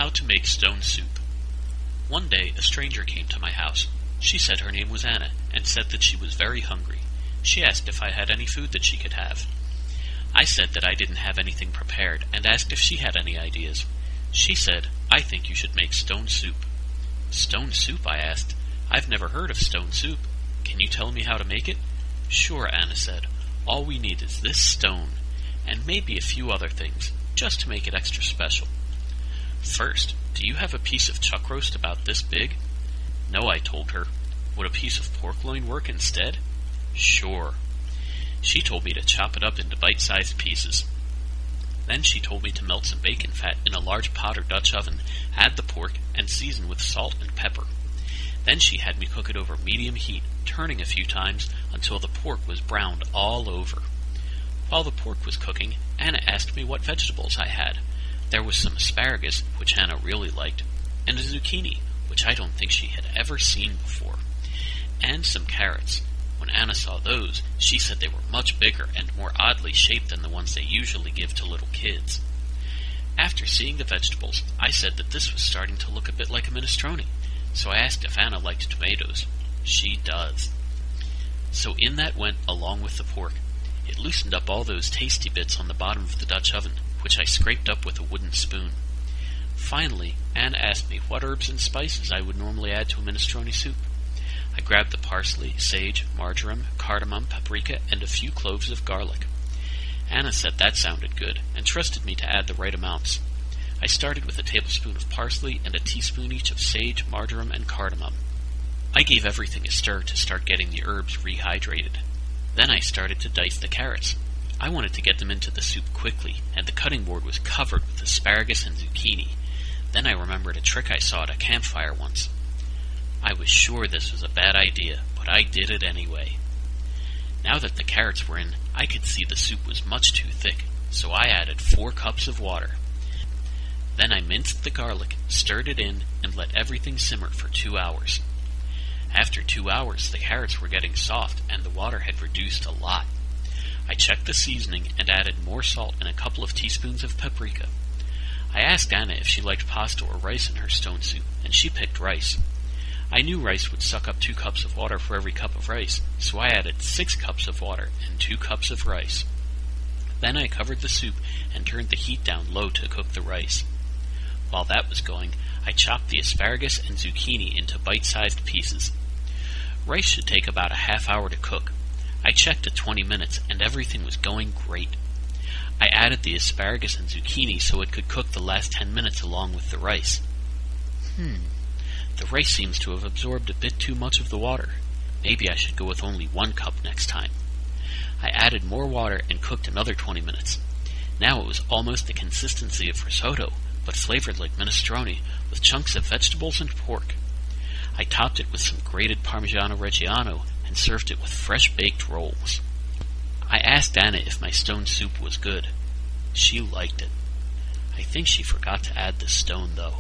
How to make stone soup. One day a stranger came to my house. She said her name was Anna, and said that she was very hungry. She asked if I had any food that she could have. I said that I didn't have anything prepared, and asked if she had any ideas. She said, "I think you should make stone soup." "Stone soup?" I asked. "I've never heard of stone soup. Can you tell me how to make it?" "Sure," Anna said. "All we need is this stone, and maybe a few other things, just to make it extra special. First, do you have a piece of chuck roast about this big?" "No," I told her. "Would a piece of pork loin work instead?" "Sure." She told me to chop it up into bite-sized pieces. Then she told me to melt some bacon fat in a large pot or Dutch oven, add the pork, and season with salt and pepper. Then she had me cook it over medium heat, turning a few times until the pork was browned all over. While the pork was cooking, Anna asked me what vegetables I had. There was some asparagus, which Anna really liked, and a zucchini, which I don't think she had ever seen before, and some carrots. When Anna saw those, she said they were much bigger and more oddly shaped than the ones they usually give to little kids. After seeing the vegetables, I said that this was starting to look a bit like a minestrone, so I asked if Anna liked tomatoes. She does. So in that went along with the pork. It loosened up all those tasty bits on the bottom of the Dutch oven, which I scraped up with a wooden spoon. Finally, Anna asked me what herbs and spices I would normally add to a minestrone soup. I grabbed the parsley, sage, marjoram, cardamom, paprika, and a few cloves of garlic. Anna said that sounded good, and trusted me to add the right amounts. I started with a tablespoon of parsley and a teaspoon each of sage, marjoram, and cardamom. I gave everything a stir to start getting the herbs rehydrated. Then I started to dice the carrots. I wanted to get them into the soup quickly, and the cutting board was covered with asparagus and zucchini. Then I remembered a trick I saw at a campfire once. I was sure this was a bad idea, but I did it anyway. Now that the carrots were in, I could see the soup was much too thick, so I added 4 cups of water. Then I minced the garlic, stirred it in, and let everything simmer for 2 hours. After 2 hours, the carrots were getting soft, and the water had reduced a lot. I checked the seasoning and added more salt and a couple of teaspoons of paprika. I asked Anna if she liked pasta or rice in her stone soup, and she picked rice. I knew rice would suck up 2 cups of water for every cup of rice, so I added 6 cups of water and 2 cups of rice. Then I covered the soup and turned the heat down low to cook the rice. While that was going, I chopped the asparagus and zucchini into bite-sized pieces. Rice should take about a half hour to cook. I checked at 20 minutes, and everything was going great. I added the asparagus and zucchini so it could cook the last 10 minutes along with the rice. The rice seems to have absorbed a bit too much of the water. Maybe I should go with only 1 cup next time. I added more water and cooked another 20 minutes. Now it was almost the consistency of risotto, but flavored like minestrone, with chunks of vegetables and pork. I topped it with some grated Parmigiano Reggiano and served it with fresh baked rolls. I asked Anna if my stone soup was good. She liked it. I think she forgot to add the stone, though.